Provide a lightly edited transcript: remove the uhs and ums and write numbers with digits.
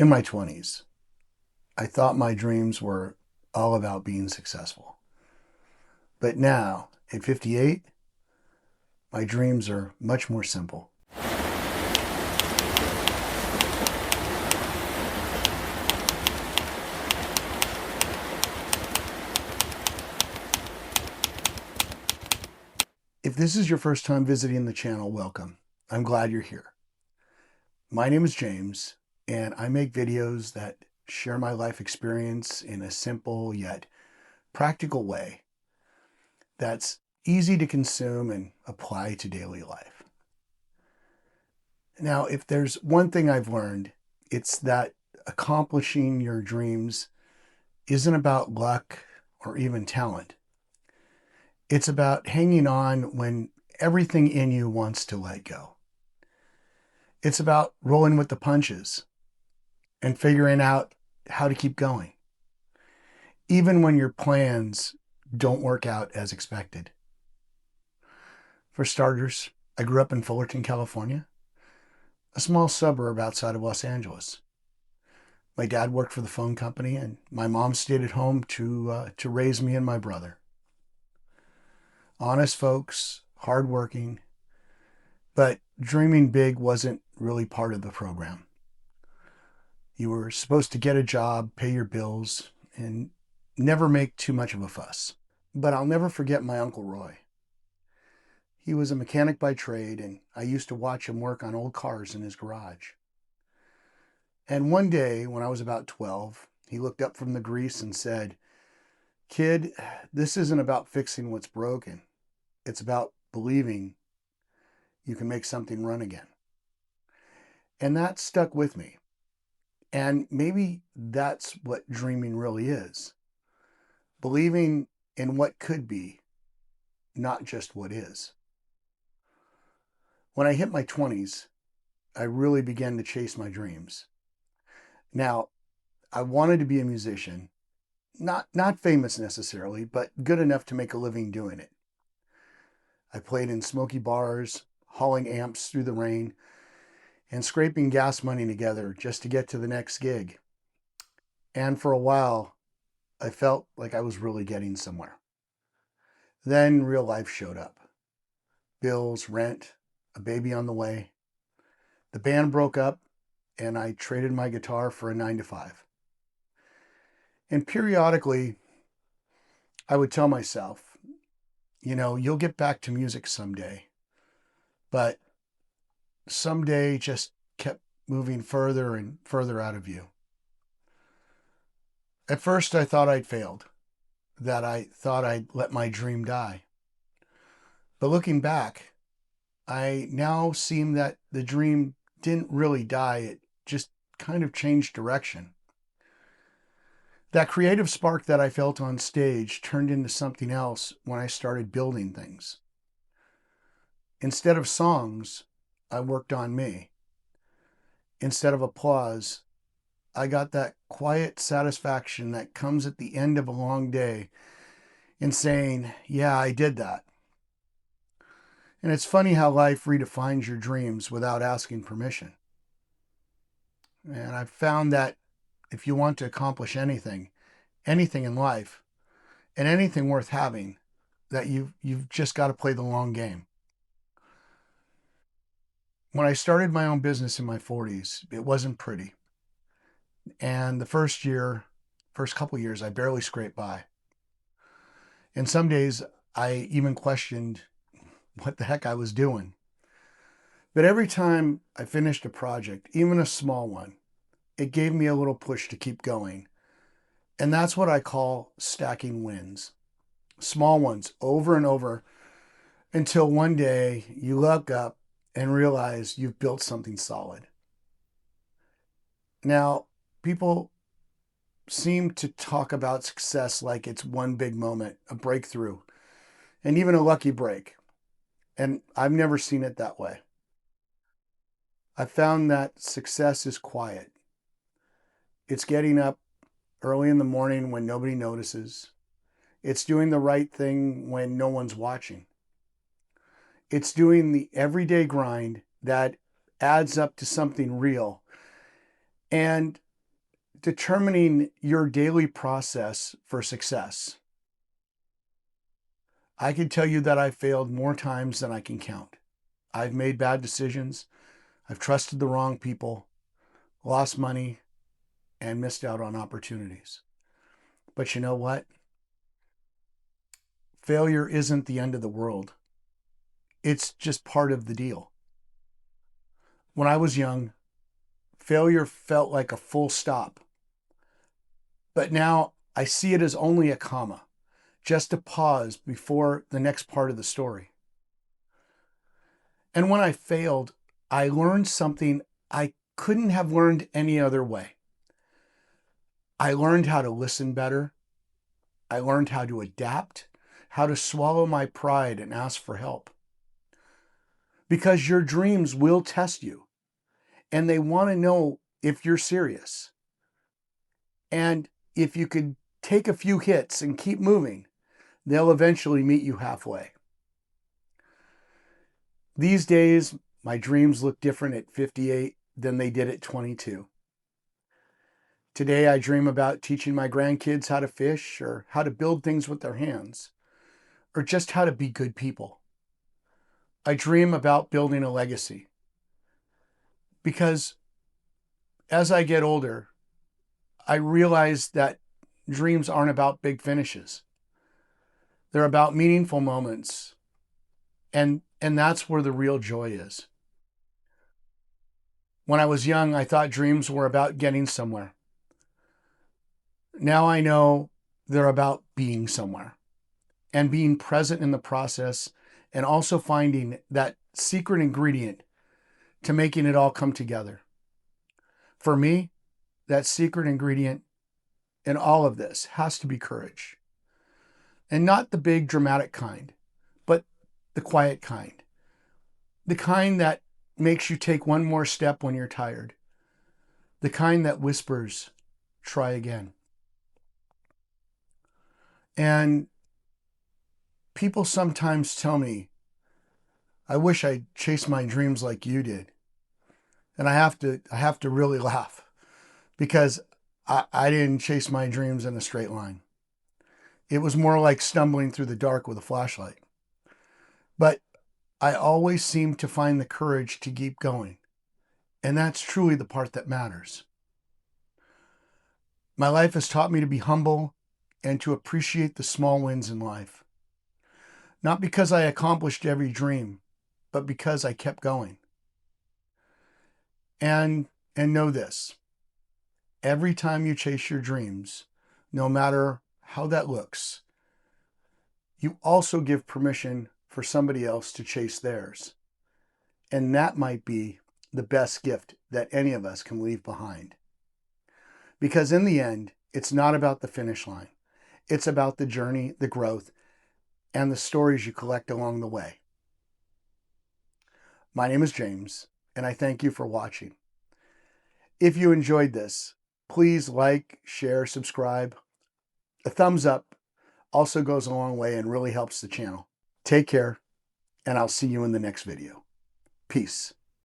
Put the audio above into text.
In my 20s, I thought my dreams were all about being successful. But now, at 58, my dreams are much more simple. If this is your first time visiting the channel, welcome. I'm glad you're here. My name is James, and I make videos that share my life experience in a simple yet practical way that's easy to consume and apply to daily life. Now, if there's one thing I've learned, it's that accomplishing your dreams isn't about luck or even talent. It's about hanging on when everything in you wants to let go. It's about rolling with the punches and figuring out how to keep going, even when your plans don't work out as expected. For starters, I grew up in Fullerton, California, a small suburb outside of Los Angeles. My dad worked for the phone company, and my mom stayed at home to raise me and my brother. Honest folks, hardworking, but dreaming big wasn't really part of the program. You were supposed to get a job, pay your bills, and never make too much of a fuss. But I'll never forget my Uncle Roy. He was a mechanic by trade, and I used to watch him work on old cars in his garage. And one day, when I was about 12, he looked up from the grease and said, "Kid, this isn't about fixing what's broken. It's about believing you can make something run again." And that stuck with me. And maybe that's what dreaming really is. Believing in what could be, not just what is. When I hit my 20s, I really began to chase my dreams. Now, I wanted to be a musician, not famous necessarily, but good enough to make a living doing it. I played in smoky bars, hauling amps through the rain, and scraping gas money together just to get to the next gig. And for a while, I felt like I was really getting somewhere. Then real life showed up. Bills, rent, a baby on the way. The band broke up, and I traded my guitar for a 9 to 5. And periodically, I would tell myself, you'll get back to music someday. But someday just kept moving further and further out of view. At first, I thought I'd failed, that I thought I'd let my dream die. But looking back, I now see that the dream didn't really die. It just kind of changed direction. That creative spark that I felt on stage turned into something else when I started building things. Instead of songs, I worked on me. Instead of applause, I got that quiet satisfaction that comes at the end of a long day in saying, yeah, I did that. And it's funny how life redefines your dreams without asking permission. And I've found that if you want to accomplish anything in life, and anything worth having, that you've just got to play the long game. When I started my own business in my 40s, it wasn't pretty. And the first couple years, I barely scraped by. And some days I even questioned what the heck I was doing. But every time I finished a project, even a small one, it gave me a little push to keep going. And that's what I call stacking wins. Small ones over and over until one day you look up and realize you've built something solid. Now, people seem to talk about success like it's one big moment, a breakthrough, and even a lucky break. And I've never seen it that way. I've found that success is quiet. It's getting up early in the morning when nobody notices. It's doing the right thing when no one's watching. It's doing the everyday grind that adds up to something real. And determining your daily process for success, I can tell you that I've failed more times than I can count. I've made bad decisions. I've trusted the wrong people, lost money, and missed out on opportunities. But you know what? Failure isn't the end of the world. It's just part of the deal. When I was young, failure felt like a full stop. But now I see it as only a comma, just a pause before the next part of the story. And when I failed, I learned something I couldn't have learned any other way. I learned how to listen better. I learned how to adapt, how to swallow my pride and ask for help. Because your dreams will test you, and they want to know if you're serious. And if you could take a few hits and keep moving, they'll eventually meet you halfway. These days, my dreams look different at 58 than they did at 22. Today, I dream about teaching my grandkids how to fish, or how to build things with their hands, or just how to be good people. I dream about building a legacy. Because as I get older, I realize that dreams aren't about big finishes. They're about meaningful moments. And that's where the real joy is. When I was young, I thought dreams were about getting somewhere. Now I know they're about being somewhere and being present in the process, and also finding that secret ingredient to making it all come together. For me, that secret ingredient in all of this has to be courage. And not the big dramatic kind, but the quiet kind. The kind that makes you take one more step when you're tired. The kind that whispers, try again. And people sometimes tell me, I wish I chased my dreams like you did. And I have to really laugh, because I didn't chase my dreams in a straight line. It was more like stumbling through the dark with a flashlight. But I always seemed to find the courage to keep going. And that's truly the part that matters. My life has taught me to be humble and to appreciate the small wins in life. Not because I accomplished every dream, but because I kept going. And know this, every time you chase your dreams, no matter how that looks, you also give permission for somebody else to chase theirs. And that might be the best gift that any of us can leave behind. Because in the end, it's not about the finish line. It's about the journey, the growth, and the stories you collect along the way. My name is James, and I thank you for watching. If you enjoyed this, please like, share, subscribe. A thumbs up also goes a long way and really helps the channel. Take care, and I'll see you in the next video. Peace.